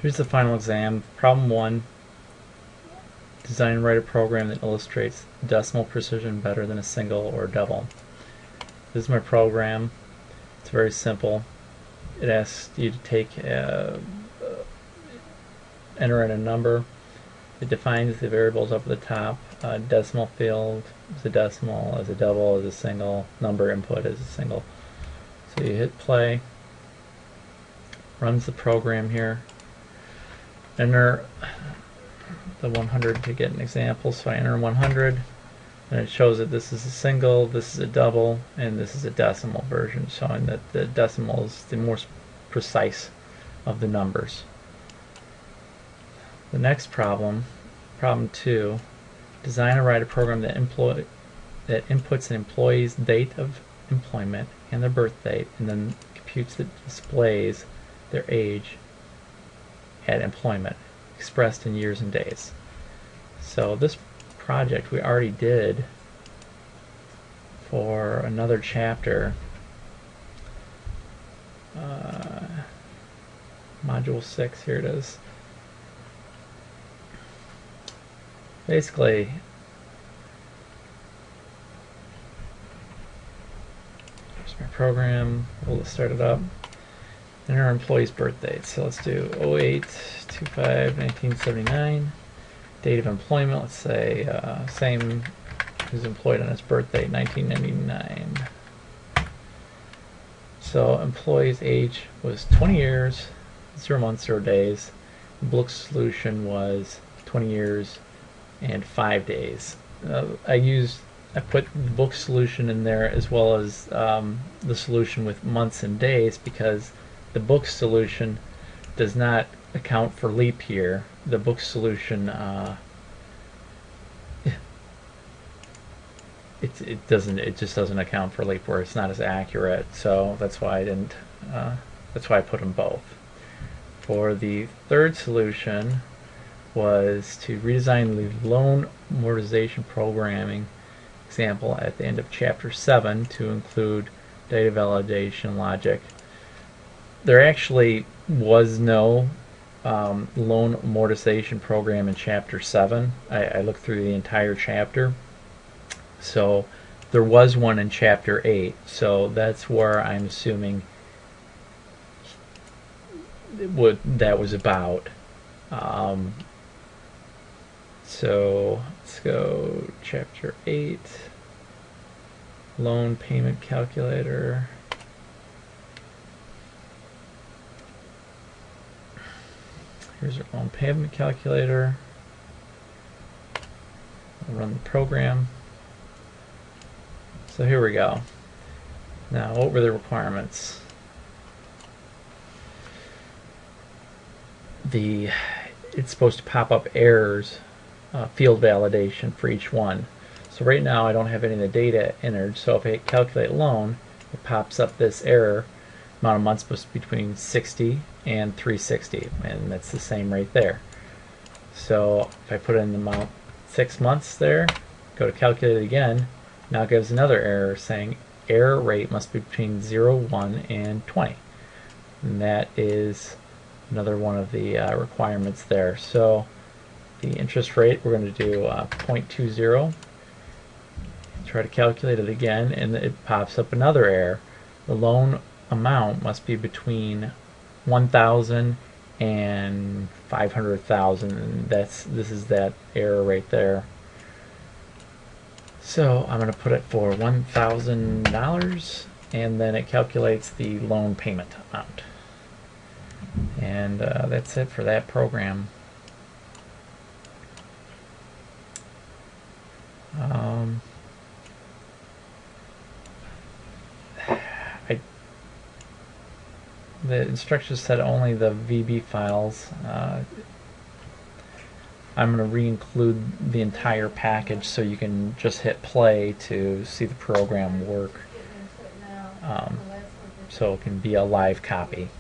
Here's the final exam. Problem 1. Design and write a program that illustrates decimal precision better than a single or double. This is my program. It's very simple. It asks you to enter in a number. It defines the variables up at the top. Decimal field is a decimal, as a double, as a single, number input as a single. So you hit play, runs the program here. Enter the 100 to get an example, so I enter 100 and it shows that this is a single, this is a double, and this is a decimal version, showing that the decimal is the more precise of the numbers. The next problem, problem 2, design and write a program that inputs an employee's date of employment and their birth date, and then computes that displays their age at employment, expressed in years and days. So this project we already did for another chapter, module 6, here it is. Basically, here's my program. We'll start it up. Enter our employee's birth date. So let's do 08/25/1979. Date of employment, let's say same who's employed on his birth date, 1999. So employee's age was 20 years, 0 months, 0 days. The book solution was 20 years and 5 days. I put the book solution in there as well as the solution with months and days because the book solution does not account for leap year. The book solution it just doesn't account for leap year. It's not as accurate, so that's why I didn't. That's why I put them both. For the third solution was to redesign the loan amortization programming example at the end of chapter 7 to include data validation logic. There actually was no loan amortization program in chapter 7. I looked through the entire chapter. So there was one in chapter 8. So that's where I'm assuming what that was about. So let's go chapter 8, loan payment calculator. Here's our loan payment calculator. I'll run the program. So here we go. Now, what were the requirements? It's supposed to pop up errors, field validation for each one. So right now I don't have any of the data entered, so if I hit calculate loan, it pops up this error. Amount of months supposed to be between 60 and 360, and that's the same right there. So if I put in the amount 6 months there, go to calculate it again, now it gives another error saying error rate must be between 0, 1, and 20. And that is another one of the requirements there. So the interest rate, we're going to do 0.20. Try to calculate it again, and it pops up another error. The loan amount must be between 1,000 and 500,000, and this is that error right there. So I'm going to put it for $1,000, and then it calculates the loan payment amount. And that's it for that program. The instructions said only the VB files. I'm going to re-include the entire package so you can just hit play to see the program work. So it can be a live copy.